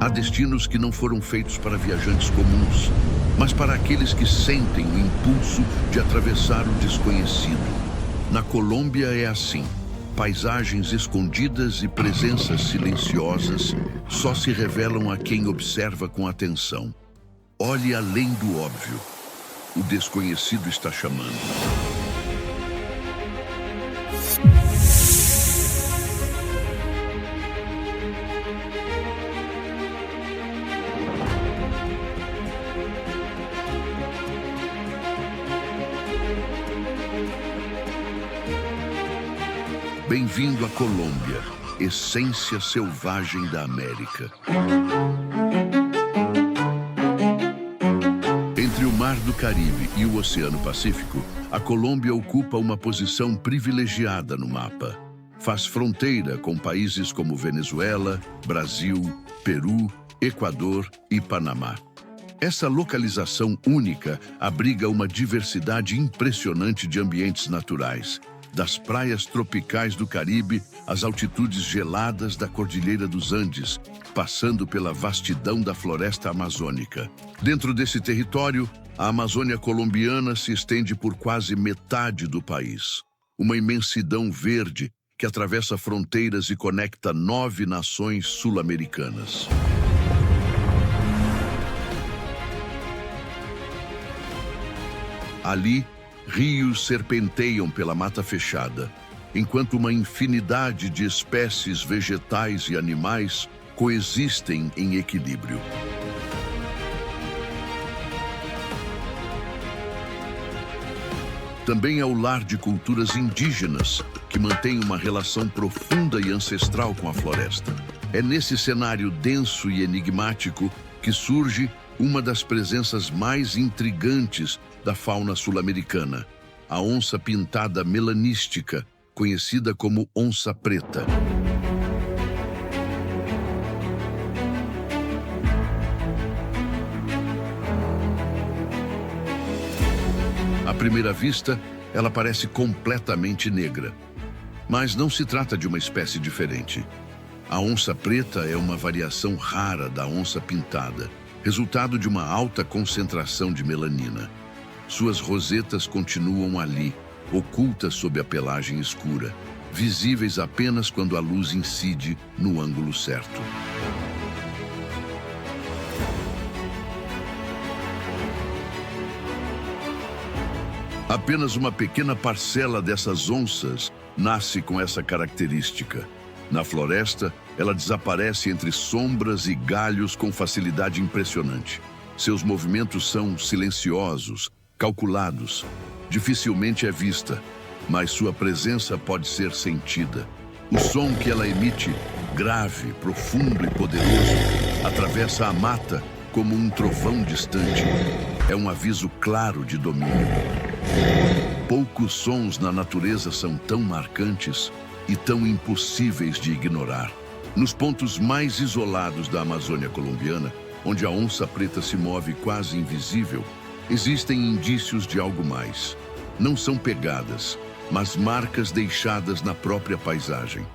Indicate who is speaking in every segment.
Speaker 1: Há destinos que não foram feitos para viajantes comuns, mas para aqueles que sentem o impulso de atravessar o desconhecido. Na Colômbia é assim. Paisagens escondidas e presenças silenciosas só se revelam a quem observa com atenção. Olhe além do óbvio. O desconhecido está chamando. Bem-vindo à Colômbia, essência selvagem da América. Entre o Mar do Caribe e o Oceano Pacífico, a Colômbia ocupa uma posição privilegiada no mapa. Faz fronteira com países como Venezuela, Brasil, Peru, Equador e Panamá. Essa localização única abriga uma diversidade impressionante de ambientes naturais, das praias tropicais do Caribe às altitudes geladas da Cordilheira dos Andes, passando pela vastidão da floresta amazônica. Dentro desse território, a Amazônia colombiana se estende por quase metade do país. Uma imensidão verde que atravessa fronteiras e conecta 9 nações sul-americanas. Ali, rios serpenteiam pela mata fechada, enquanto uma infinidade de espécies vegetais e animais coexistem em equilíbrio. Também é o lar de culturas indígenas, que mantêm uma relação profunda e ancestral com a floresta. É nesse cenário denso e enigmático que surge uma das presenças mais intrigantes da fauna sul-americana, a onça pintada melanística, conhecida como onça preta. À primeira vista, ela parece completamente negra. Mas não se trata de uma espécie diferente. A onça preta é uma variação rara da onça pintada, resultado de uma alta concentração de melanina. Suas rosetas continuam ali, ocultas sob a pelagem escura, visíveis apenas quando a luz incide no ângulo certo. Apenas uma pequena parcela dessas onças nasce com essa característica. Na floresta, ela desaparece entre sombras e galhos com facilidade impressionante. Seus movimentos são silenciosos, calculados. Dificilmente é vista, mas sua presença pode ser sentida. O som que ela emite, grave, profundo e poderoso, atravessa a mata como um trovão distante. É um aviso claro de domínio. Poucos sons na natureza são tão marcantes e tão impossíveis de ignorar. Nos pontos mais isolados da Amazônia colombiana, onde a onça preta se move quase invisível, existem indícios de algo mais. Não são pegadas, mas marcas deixadas na própria paisagem.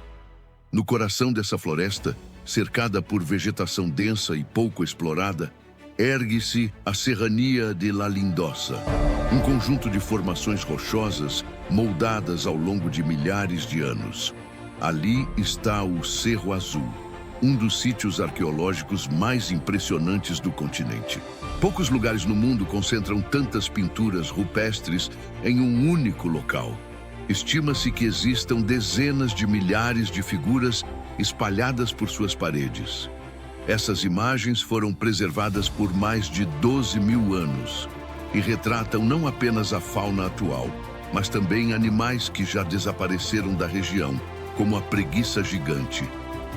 Speaker 1: No coração dessa floresta, cercada por vegetação densa e pouco explorada, ergue-se a Serrania de La Lindosa, um conjunto de formações rochosas moldadas ao longo de milhares de anos. Ali está o Cerro Azul, um dos sítios arqueológicos mais impressionantes do continente. Poucos lugares no mundo concentram tantas pinturas rupestres em um único local. Estima-se que existam dezenas de milhares de figuras espalhadas por suas paredes. Essas imagens foram preservadas por mais de 12.000 anos e retratam não apenas a fauna atual, mas também animais que já desapareceram da região, como a preguiça gigante.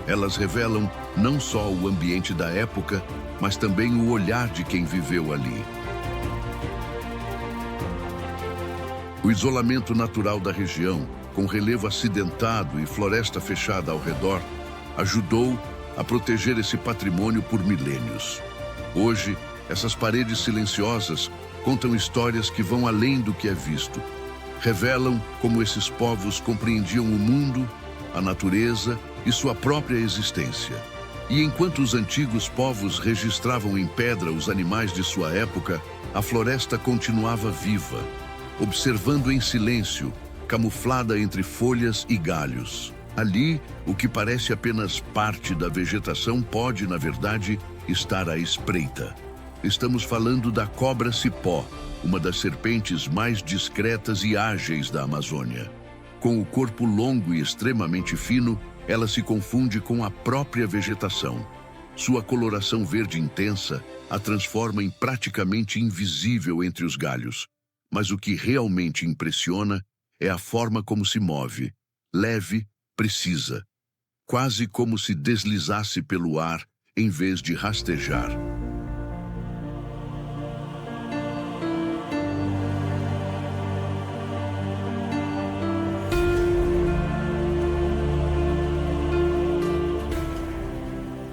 Speaker 1: Elas revelam não só o ambiente da época, mas também o olhar de quem viveu ali. O isolamento natural da região, com relevo acidentado e floresta fechada ao redor, ajudou a proteger esse patrimônio por milênios. Hoje, essas paredes silenciosas contam histórias que vão além do que é visto. Revelam como esses povos compreendiam o mundo, a natureza e sua própria existência. E enquanto os antigos povos registravam em pedra os animais de sua época, a floresta continuava viva, observando em silêncio, camuflada entre folhas e galhos. Ali, o que parece apenas parte da vegetação pode, na verdade, estar à espreita. Estamos falando da cobra-cipó, uma das serpentes mais discretas e ágeis da Amazônia. Com o corpo longo e extremamente fino, ela se confunde com a própria vegetação. Sua coloração verde intensa a transforma em praticamente invisível entre os galhos. Mas o que realmente impressiona é a forma como se move, leve, precisa, quase como se deslizasse pelo ar em vez de rastejar.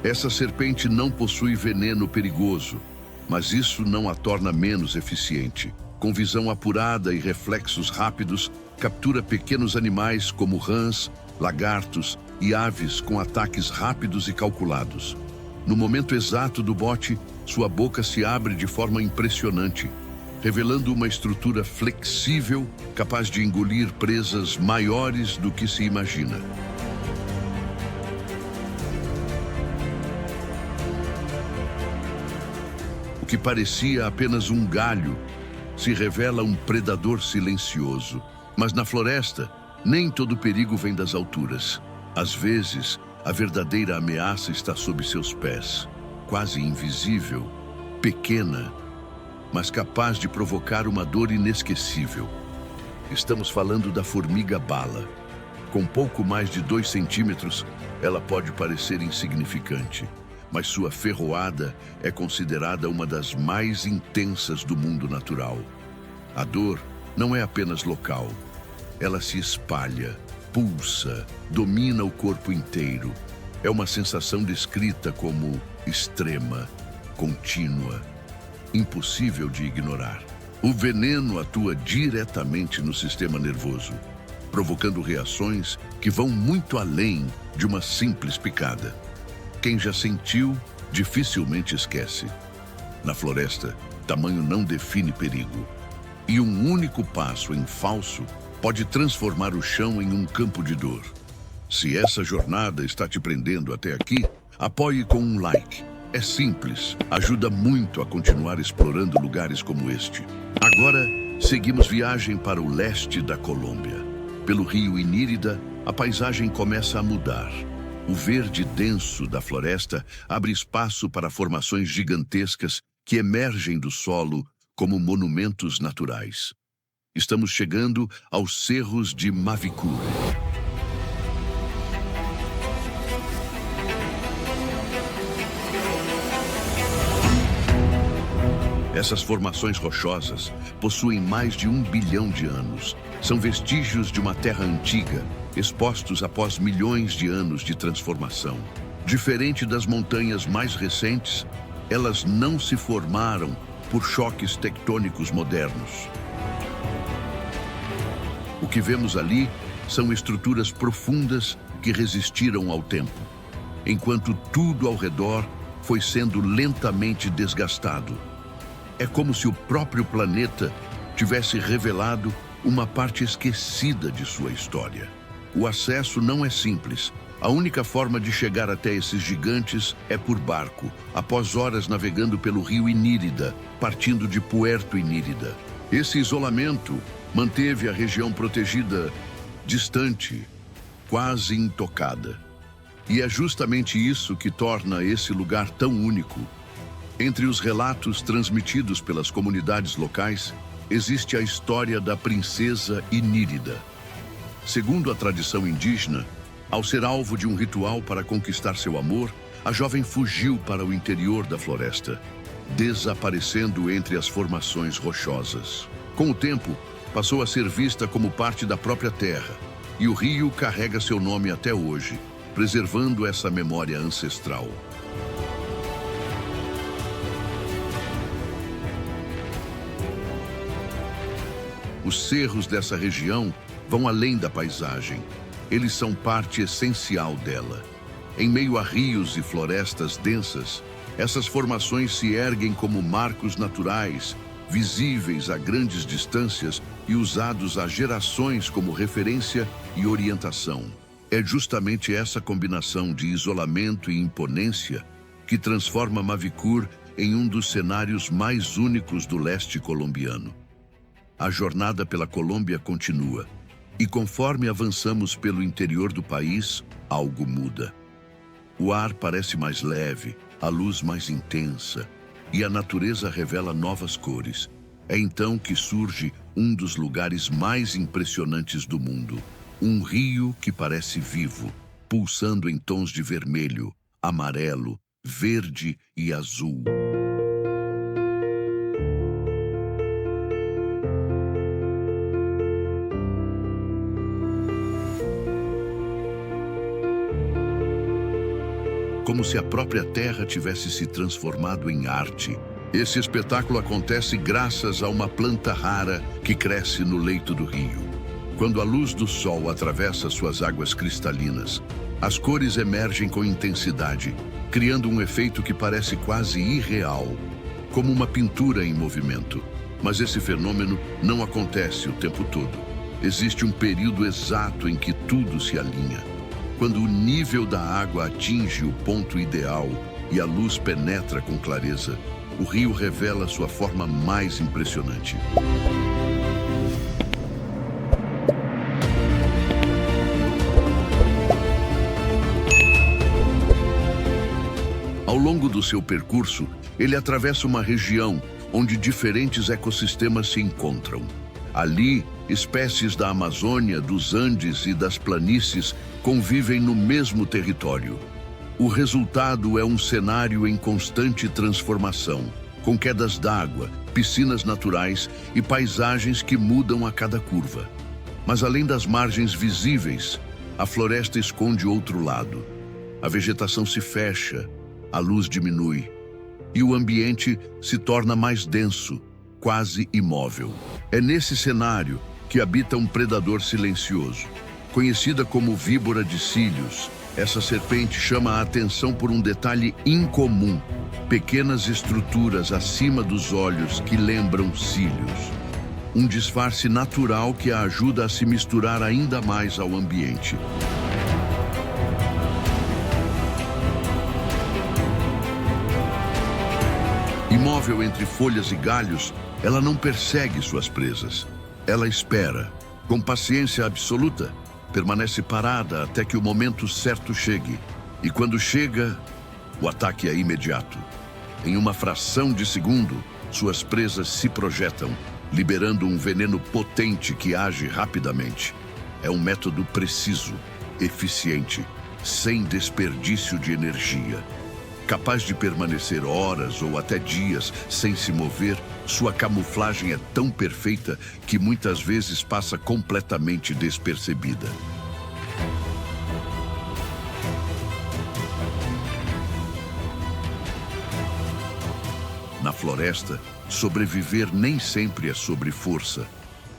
Speaker 1: Essa serpente não possui veneno perigoso, mas isso não a torna menos eficiente. Com visão apurada e reflexos rápidos, captura pequenos animais como rãs, lagartos e aves com ataques rápidos e calculados. No momento exato do bote, sua boca se abre de forma impressionante, revelando uma estrutura flexível capaz de engolir presas maiores do que se imagina. O que parecia apenas um galho se revela um predador silencioso. Mas na floresta, nem todo perigo vem das alturas. Às vezes, a verdadeira ameaça está sob seus pés, quase invisível, pequena, mas capaz de provocar uma dor inesquecível. Estamos falando da formiga-bala. Com pouco mais de 2 centímetros, ela pode parecer insignificante, mas sua ferroada é considerada uma das mais intensas do mundo natural. A dor não é apenas local. Ela se espalha, pulsa, domina o corpo inteiro. É uma sensação descrita como extrema, contínua, impossível de ignorar. O veneno atua diretamente no sistema nervoso, provocando reações que vão muito além de uma simples picada. Quem já sentiu, dificilmente esquece. Na floresta, tamanho não define perigo. E um único passo em falso pode transformar o chão em um campo de dor. Se essa jornada está te prendendo até aqui, apoie com um like. É simples, ajuda muito a continuar explorando lugares como este. Agora, seguimos viagem para o leste da Colômbia. Pelo rio Inírida, a paisagem começa a mudar. O verde denso da floresta abre espaço para formações gigantescas que emergem do solo como monumentos naturais. Estamos chegando aos cerros de Mavicure. Essas formações rochosas possuem mais de 1 bilhão de anos. São vestígios de uma terra antiga, expostos após milhões de anos de transformação. Diferente das montanhas mais recentes, elas não se formaram por choques tectônicos modernos. O que vemos ali são estruturas profundas que resistiram ao tempo, enquanto tudo ao redor foi sendo lentamente desgastado. É como se o próprio planeta tivesse revelado uma parte esquecida de sua história. O acesso não é simples. A única forma de chegar até esses gigantes é por barco, após horas navegando pelo rio Inírida, partindo de Puerto Inírida. Esse isolamento manteve a região protegida distante, quase intocada. E é justamente isso que torna esse lugar tão único. Entre os relatos transmitidos pelas comunidades locais, existe a história da princesa Inírida. Segundo a tradição indígena, ao ser alvo de um ritual para conquistar seu amor, a jovem fugiu para o interior da floresta, desaparecendo entre as formações rochosas. Com o tempo, passou a ser vista como parte da própria terra, e o rio carrega seu nome até hoje, preservando essa memória ancestral. Os cerros dessa região vão além da paisagem. Eles são parte essencial dela. Em meio a rios e florestas densas, essas formações se erguem como marcos naturais, visíveis a grandes distâncias e usados há gerações como referência e orientação. É justamente essa combinação de isolamento e imponência que transforma Mavicure em um dos cenários mais únicos do leste colombiano. A jornada pela Colômbia continua, e conforme avançamos pelo interior do país, algo muda. O ar parece mais leve, a luz mais intensa, e a natureza revela novas cores. É então que surge um dos lugares mais impressionantes do mundo. Um rio que parece vivo, pulsando em tons de vermelho, amarelo, verde e azul. Como se a própria terra tivesse se transformado em arte. Esse espetáculo acontece graças a uma planta rara que cresce no leito do rio. Quando a luz do sol atravessa suas águas cristalinas, as cores emergem com intensidade, criando um efeito que parece quase irreal, como uma pintura em movimento. Mas esse fenômeno não acontece o tempo todo. Existe um período exato em que tudo se alinha. Quando o nível da água atinge o ponto ideal e a luz penetra com clareza, o rio revela sua forma mais impressionante. Ao longo do seu percurso, ele atravessa uma região onde diferentes ecossistemas se encontram. Ali, espécies da Amazônia, dos Andes e das planícies convivem no mesmo território. O resultado é um cenário em constante transformação, com quedas d'água, piscinas naturais e paisagens que mudam a cada curva. Mas além das margens visíveis, a floresta esconde outro lado. A vegetação se fecha, a luz diminui, e o ambiente se torna mais denso, quase imóvel. É nesse cenário que habita um predador silencioso. Conhecida como víbora de cílios, essa serpente chama a atenção por um detalhe incomum: pequenas estruturas acima dos olhos que lembram cílios. Um disfarce natural que a ajuda a se misturar ainda mais ao ambiente. Imóvel entre folhas e galhos, ela não persegue suas presas. Ela espera, com paciência absoluta, permanece parada até que o momento certo chegue. E quando chega, o ataque é imediato. Em uma fração de segundo, suas presas se projetam, liberando um veneno potente que age rapidamente. É um método preciso, eficiente, sem desperdício de energia. Capaz de permanecer horas ou até dias sem se mover, sua camuflagem é tão perfeita que muitas vezes passa completamente despercebida. Na floresta, sobreviver nem sempre é sobre força,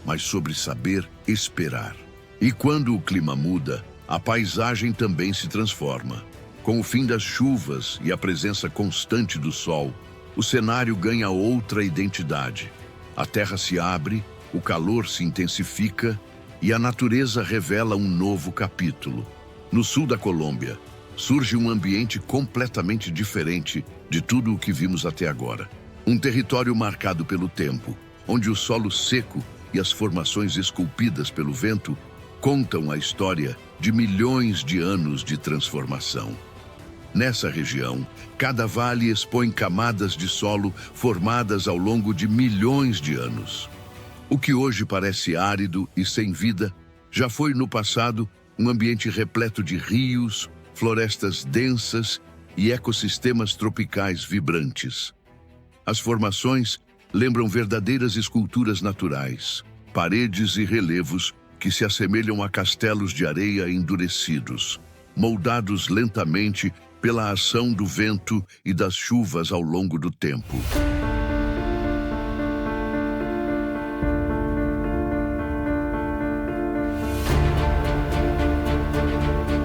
Speaker 1: mas sobre saber esperar. E quando o clima muda, a paisagem também se transforma. Com o fim das chuvas e a presença constante do sol, o cenário ganha outra identidade. A terra se abre, o calor se intensifica e a natureza revela um novo capítulo. No sul da Colômbia, surge um ambiente completamente diferente de tudo o que vimos até agora. Um território marcado pelo tempo, onde o solo seco e as formações esculpidas pelo vento contam a história de milhões de anos de transformação. Nessa região, cada vale expõe camadas de solo formadas ao longo de milhões de anos. O que hoje parece árido e sem vida, já foi no passado um ambiente repleto de rios, florestas densas e ecossistemas tropicais vibrantes. As formações lembram verdadeiras esculturas naturais, paredes e relevos que se assemelham a castelos de areia endurecidos, moldados lentamente pela ação do vento e das chuvas ao longo do tempo.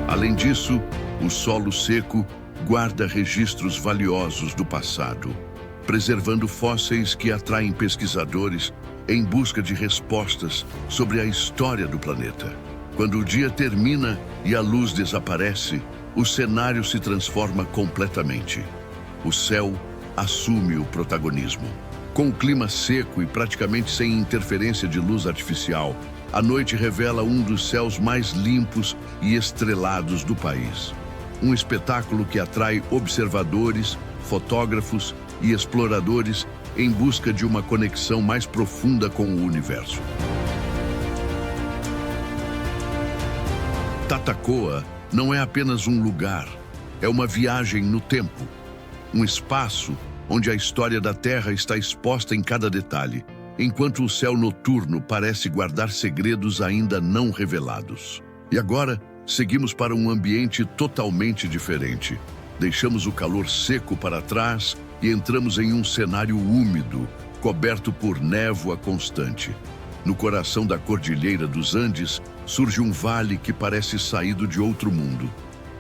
Speaker 1: Além disso, O solo seco guarda registros valiosos do passado, preservando fósseis que atraem pesquisadores em busca de respostas sobre a história do planeta. Quando o dia termina e a luz desaparece, o cenário se transforma completamente. O céu assume o protagonismo. Com o clima seco e praticamente sem interferência de luz artificial, a noite revela um dos céus mais limpos e estrelados do país. Um espetáculo que atrai observadores, fotógrafos e exploradores em busca de uma conexão mais profunda com o universo. Tatacoa não é apenas um lugar, é uma viagem no tempo. Um espaço onde a história da Terra está exposta em cada detalhe, enquanto o céu noturno parece guardar segredos ainda não revelados. E agora, seguimos para um ambiente totalmente diferente. Deixamos o calor seco para trás e entramos em um cenário úmido, coberto por névoa constante. No coração da Cordilheira dos Andes, surge um vale que parece saído de outro mundo.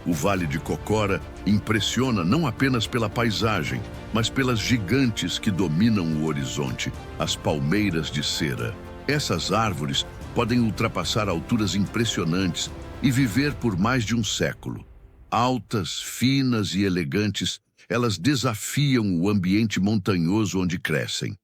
Speaker 1: O Vale de Cocora impressiona não apenas pela paisagem, mas pelas gigantes que dominam o horizonte, as palmeiras de cera. Essas árvores podem ultrapassar alturas impressionantes e viver por mais de um século. Altas, finas e elegantes, elas desafiam o ambiente montanhoso onde crescem.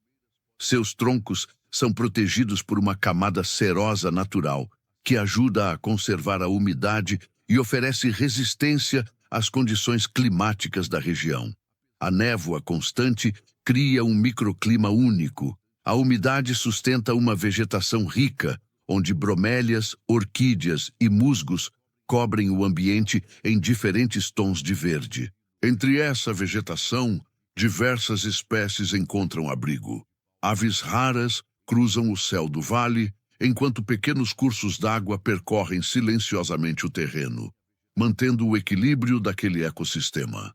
Speaker 1: Seus troncos são protegidos por uma camada cerosa natural, que ajuda a conservar a umidade e oferece resistência às condições climáticas da região. A névoa constante cria um microclima único. A umidade sustenta uma vegetação rica, onde bromélias, orquídeas e musgos cobrem o ambiente em diferentes tons de verde. Entre essa vegetação, diversas espécies encontram abrigo. Aves raras cruzam o céu do vale, enquanto pequenos cursos d'água percorrem silenciosamente o terreno, mantendo o equilíbrio daquele ecossistema.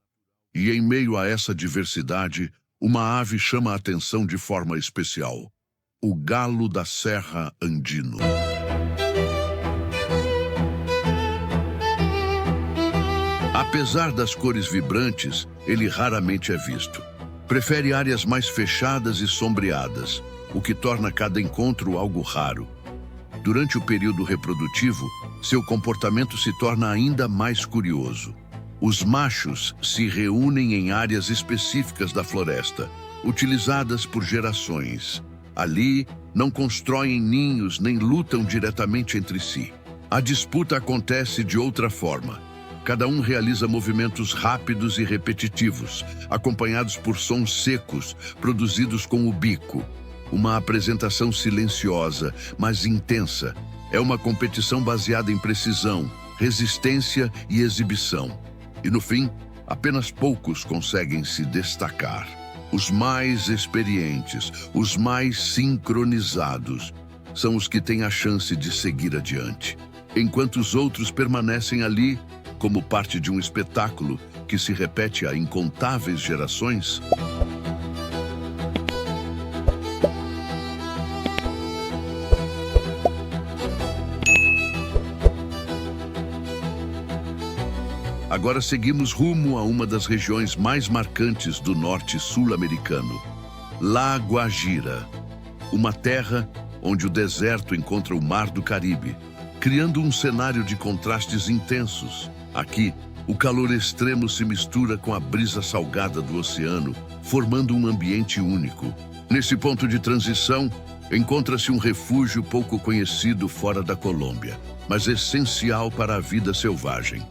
Speaker 1: E em meio a essa diversidade, uma ave chama a atenção de forma especial: o galo da Serra Andino. Apesar das cores vibrantes, ele raramente é visto. Prefere áreas mais fechadas e sombreadas, o que torna cada encontro algo raro. Durante o período reprodutivo, seu comportamento se torna ainda mais curioso. Os machos se reúnem em áreas específicas da floresta, utilizadas por gerações. Ali, não constroem ninhos nem lutam diretamente entre si. A disputa acontece de outra forma. Cada um realiza movimentos rápidos e repetitivos, acompanhados por sons secos, produzidos com o bico. Uma apresentação silenciosa, mas intensa. É uma competição baseada em precisão, resistência e exibição. E no fim, apenas poucos conseguem se destacar. Os mais experientes, os mais sincronizados, são os que têm a chance de seguir adiante, enquanto os outros permanecem ali como parte de um espetáculo que se repete a incontáveis gerações. Agora seguimos rumo a uma das regiões mais marcantes do norte sul-americano, La Guajira, uma terra onde o deserto encontra o Mar do Caribe, criando um cenário de contrastes intensos. Aqui, o calor extremo se mistura com a brisa salgada do oceano, formando um ambiente único. Nesse ponto de transição, encontra-se um refúgio pouco conhecido fora da Colômbia, mas essencial para a vida selvagem.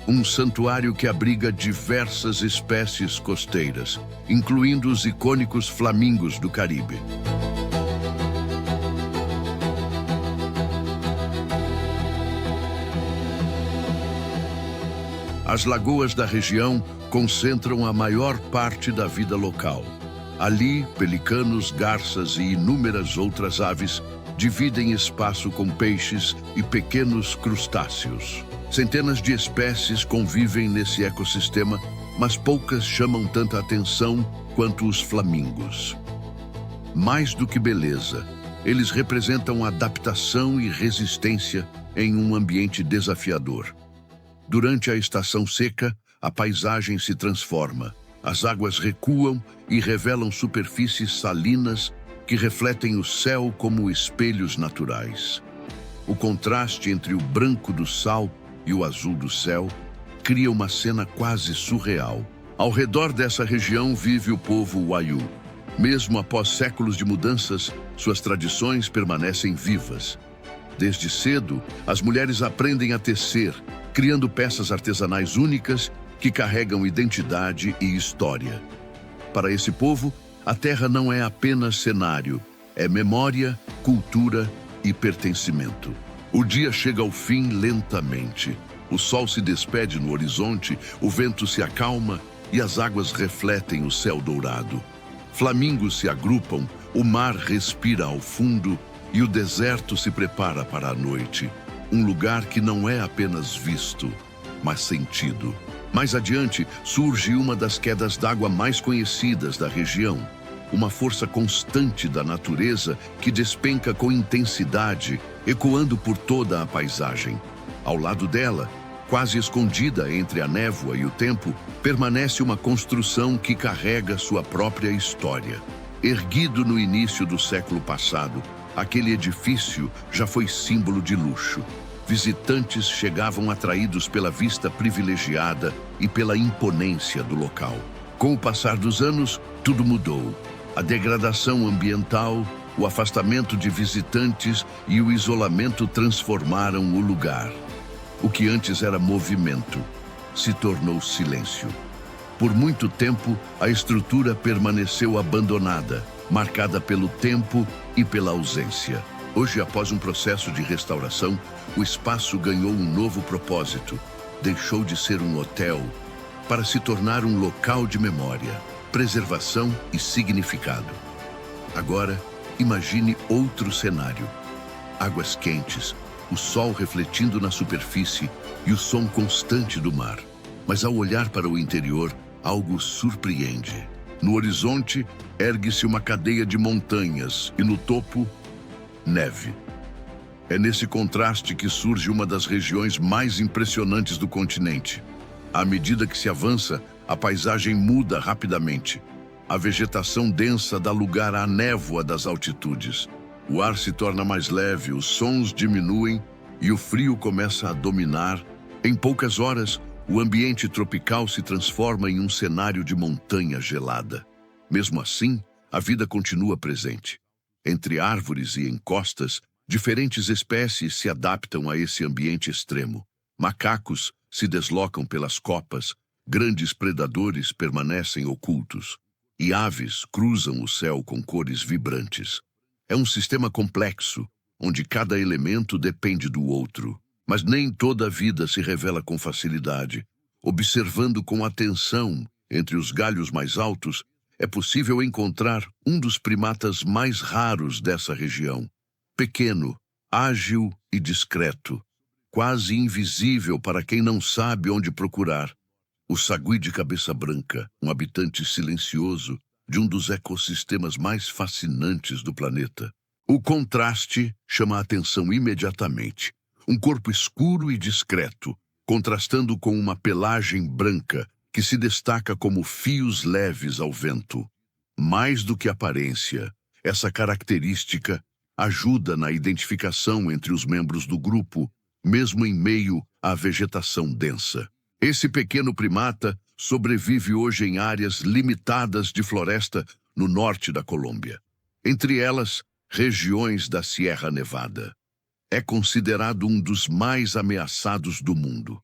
Speaker 1: Um santuário que abriga diversas espécies costeiras, incluindo os icônicos flamingos do Caribe. As lagoas da região concentram a maior parte da vida local. Ali, pelicanos, garças e inúmeras outras aves dividem espaço com peixes e pequenos crustáceos. Centenas de espécies convivem nesse ecossistema, mas poucas chamam tanta atenção quanto os flamingos. Mais do que beleza, eles representam adaptação e resistência em um ambiente desafiador. Durante a estação seca, a paisagem se transforma. As águas recuam e revelam superfícies salinas que refletem o céu como espelhos naturais. O contraste entre o branco do sal e o azul do céu cria uma cena quase surreal. Ao redor dessa região vive o povo Wayuu. Mesmo após séculos de mudanças, suas tradições permanecem vivas. Desde cedo, as mulheres aprendem a tecer, criando peças artesanais únicas que carregam identidade e história. Para esse povo, a terra não é apenas cenário, é memória, cultura e pertencimento. O dia chega ao fim lentamente. O sol se despede no horizonte, o vento se acalma e as águas refletem o céu dourado. Flamingos se agrupam, o mar respira ao fundo e o deserto se prepara para a noite. Um lugar que não é apenas visto, mas sentido. Mais adiante, surge uma das quedas d'água mais conhecidas da região. Uma força constante da natureza que despenca com intensidade, ecoando por toda a paisagem. Ao lado dela, quase escondida entre a névoa e o tempo, permanece uma construção que carrega sua própria história. Erguido no início do século passado, aquele edifício já foi símbolo de luxo. Visitantes chegavam atraídos pela vista privilegiada e pela imponência do local. Com o passar dos anos, tudo mudou. A degradação ambiental, o afastamento de visitantes e o isolamento transformaram o lugar. O que antes era movimento se tornou silêncio. Por muito tempo, a estrutura permaneceu abandonada, marcada pelo tempo e pela ausência. Hoje, após um processo de restauração, o espaço ganhou um novo propósito. Deixou de ser um hotel para se tornar um local de memória, preservação e significado. Agora, imagine outro cenário. Águas quentes, o sol refletindo na superfície e o som constante do mar. Mas ao olhar para o interior, algo surpreende. No horizonte, ergue-se uma cadeia de montanhas e no topo, neve. É nesse contraste que surge uma das regiões mais impressionantes do continente. À medida que se avança, a paisagem muda rapidamente. A vegetação densa dá lugar à névoa das altitudes. O ar se torna mais leve, os sons diminuem e o frio começa a dominar. Em poucas horas, o ambiente tropical se transforma em um cenário de montanha gelada. Mesmo assim, a vida continua presente. Entre árvores e encostas, diferentes espécies se adaptam a esse ambiente extremo. Macacos se deslocam pelas copas, grandes predadores permanecem ocultos, e aves cruzam o céu com cores vibrantes. É um sistema complexo, onde cada elemento depende do outro, mas nem toda a vida se revela com facilidade. Observando com atenção entre os galhos mais altos, é possível encontrar um dos primatas mais raros dessa região. Pequeno, ágil e discreto, quase invisível para quem não sabe onde procurar. O sagui de cabeça branca, um habitante silencioso de um dos ecossistemas mais fascinantes do planeta. O contraste chama a atenção imediatamente. Um corpo escuro e discreto, contrastando com uma pelagem branca que se destaca como fios leves ao vento. Mais do que aparência, essa característica ajuda na identificação entre os membros do grupo, mesmo em meio à vegetação densa. Esse pequeno primata sobrevive hoje em áreas limitadas de floresta no norte da Colômbia. Entre elas, regiões da Sierra Nevada. É considerado um dos mais ameaçados do mundo.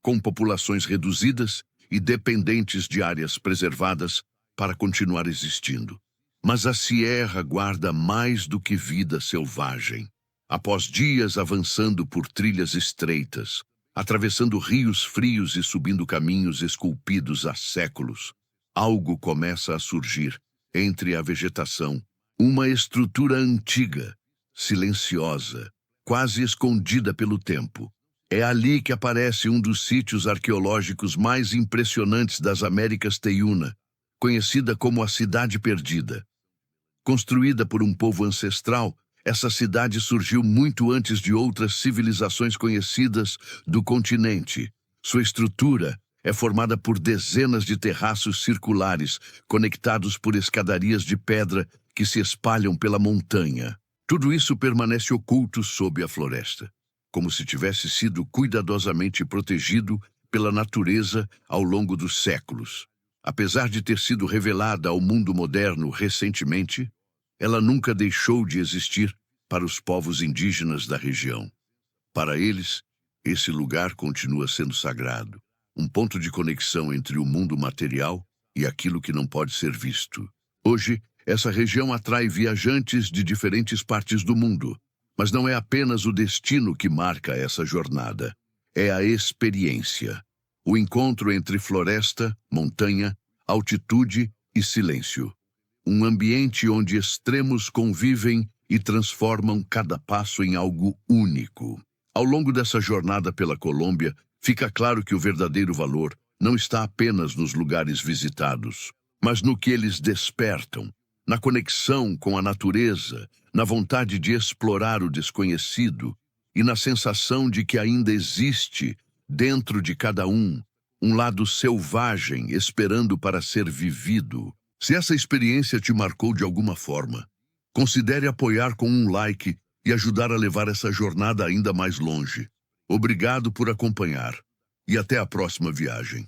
Speaker 1: Com populações reduzidas e dependentes de áreas preservadas para continuar existindo. Mas a Sierra guarda mais do que vida selvagem. Após dias avançando por trilhas estreitas, atravessando rios frios e subindo caminhos esculpidos há séculos, algo começa a surgir entre a vegetação. Uma estrutura antiga, silenciosa, quase escondida pelo tempo. É ali que aparece um dos sítios arqueológicos mais impressionantes das Américas Teiuna, conhecida como a Cidade Perdida. Construída por um povo ancestral, essa cidade surgiu muito antes de outras civilizações conhecidas do continente. Sua estrutura é formada por dezenas de terraços circulares conectados por escadarias de pedra que se espalham pela montanha. Tudo isso permanece oculto sob a floresta, como se tivesse sido cuidadosamente protegido pela natureza ao longo dos séculos. Apesar de ter sido revelada ao mundo moderno recentemente, ela nunca deixou de existir para os povos indígenas da região. Para eles, esse lugar continua sendo sagrado, um ponto de conexão entre o mundo material e aquilo que não pode ser visto. Hoje, essa região atrai viajantes de diferentes partes do mundo, mas não é apenas o destino que marca essa jornada. É a experiência, o encontro entre floresta, montanha, altitude e silêncio. Um ambiente onde extremos convivem e transformam cada passo em algo único. Ao longo dessa jornada pela Colômbia, fica claro que o verdadeiro valor não está apenas nos lugares visitados, mas no que eles despertam, na conexão com a natureza, na vontade de explorar o desconhecido e na sensação de que ainda existe, dentro de cada um lado selvagem esperando para ser vivido. Se essa experiência te marcou de alguma forma, considere apoiar com um like e ajudar a levar essa jornada ainda mais longe. Obrigado por acompanhar e até a próxima viagem.